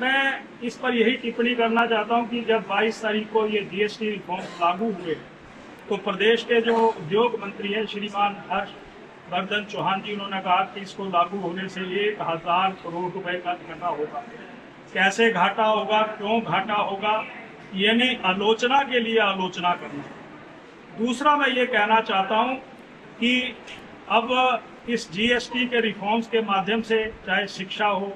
मैं इस पर यही टिप्पणी करना चाहता हूं कि जब 22 तारीख को ये जीएसटी रिफॉर्म लागू हुए तो प्रदेश के जो उद्योग मंत्री हैं श्रीमान हर्षवर्धन चौहान जी, उन्होंने कहा कि इसको लागू होने से 1000 करोड़ रुपए का घाटा होगा। कैसे घाटा होगा, क्यों घाटा होगा, यानी आलोचना के लिए आलोचना करना। दूसरा मैं ये कहना चाहता हूँ कि अब इस जीएसटी के रिफॉर्म्स के माध्यम से चाहे शिक्षा हो,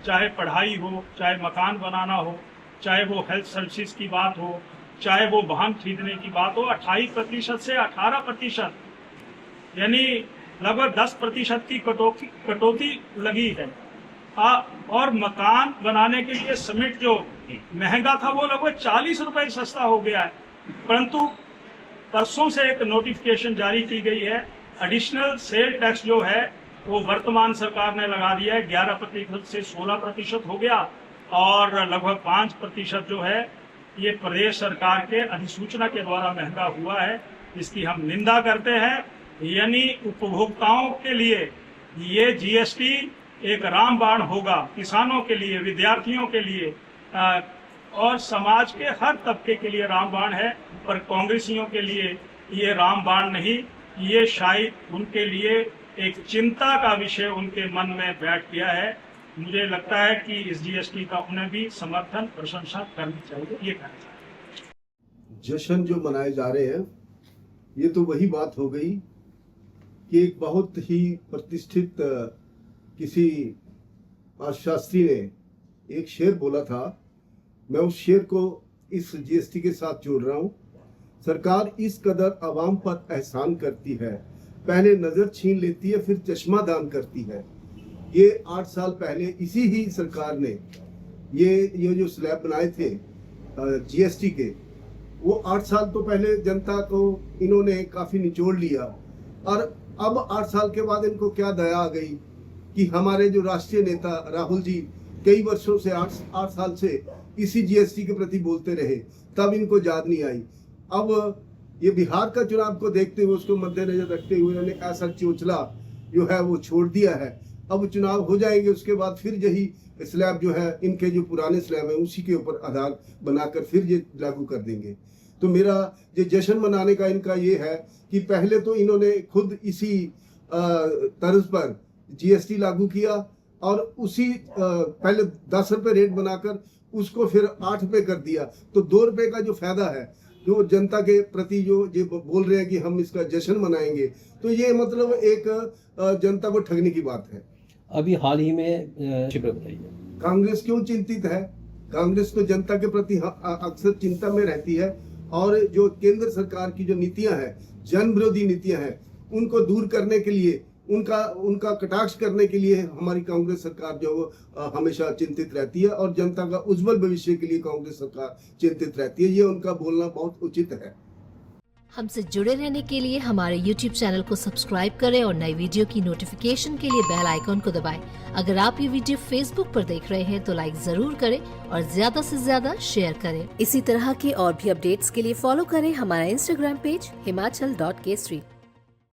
चाहे पढ़ाई हो, चाहे मकान बनाना हो, चाहे वो हेल्थ सर्विसेज की बात हो, चाहे वो वाहन खरीदने की बात हो, 28% से 18% यानी लगभग 10% की कटौती लगी है। और मकान बनाने के लिए सीमेंट जो महंगा था वो लगभग 40 रुपए सस्ता हो गया है। परंतु परसों से एक नोटिफिकेशन जारी की गई है, एडिशनल सेल टैक्स जो है वो वर्तमान सरकार ने लगा दिया है, 11% से 16% हो गया और लगभग 5% जो है ये प्रदेश सरकार के अधिसूचना के द्वारा महंगा हुआ है। इसकी हम निंदा करते हैं। यानी उपभोक्ताओं के लिए ये जीएसटी एक रामबाण होगा, किसानों के लिए, विद्यार्थियों के लिए और समाज के हर तबके के लिए रामबाण है, पर कांग्रेसियों के लिए ये रामबाण नहीं, ये शायद उनके लिए एक चिंता का विषय उनके मन में बैठ गया है। मुझे लगता है कि इस जीएसटी का उन्हें भी समर्थन प्रशंसा करनी चाहिए। ये कहना चाहिए। जश्न जो मनाए जा रहे हैं ये तो वही बात हो गई कि एक बहुत ही प्रतिष्ठित किसी अर्थशास्त्री ने एक शेर बोला था, मैं उस शेर को इस जीएसटी के साथ जोड़ रहा हूं। सरकार इस कदर आवाम पर एहसान करती है, पहले नजर छीन लेती है फिर चश्मा दान करती है। ये 8 साल पहले इसी ही सरकार ने ये जो स्लैब बनाए थे जीएसटी के, वो 8 साल तो पहले जनता को इन्होंने काफी निचोड़ लिया और अब 8 साल के बाद इनको क्या दया आ गई कि हमारे जो राष्ट्रीय नेता राहुल जी कई वर्षों से 8 साल से इसी जीएसटी के प्रति बोलते रहे, तब इनको याद नहीं आई। अब ये बिहार का चुनाव को देखते हुए, उसको मद्देनजर रखते हुए इन्होंने ऐसा चोचला जो है वो छोड़ दिया है। अब चुनाव हो जाएंगे, उसके बाद फिर यही स्लैब जो है, इनके जो पुराने स्लैब है उसी के ऊपर आधार बनाकर फिर ये लागू कर देंगे। तो मेरा ये जश्न मनाने का इनका ये है कि पहले तो इन्होंने खुद इसी तर्ज पर जीएसटी लागू किया और उसी पहले 10 रुपए रेट बनाकर उसको फिर 8 रुपए कर दिया। तो 2 रुपए का जो फायदा है, जो जनता के प्रति जो बोल रहे हैं कि हम इसका जश्न मनाएंगे, तो ये मतलब एक जनता को ठगने की बात है। अभी हाल ही में बताइए, कांग्रेस क्यों चिंतित है? कांग्रेस तो जनता के प्रति अक्सर चिंता में रहती है और जो केंद्र सरकार की जो नीतियां हैं, जन विरोधी नीतियां हैं, उनको दूर करने के लिए, उनका कटाक्ष करने के लिए हमारी कांग्रेस सरकार जो हमेशा चिंतित रहती है और जनता का उज्जवल भविष्य के लिए कांग्रेस सरकार चिंतित रहती है। ये उनका बोलना बहुत उचित है। हमसे जुड़े रहने के लिए हमारे YouTube चैनल को सब्सक्राइब करें और नई वीडियो की नोटिफिकेशन के लिए बेल आइकॉन को दबाएं। अगर आप ये वीडियो Facebook पर देख रहे हैं तो लाइक जरूर करें और ज्यादा से ज्यादा शेयर करें। इसी तरह के और भी अपडेट्स के लिए फॉलो करें हमारा Instagram पेज himachal.k3।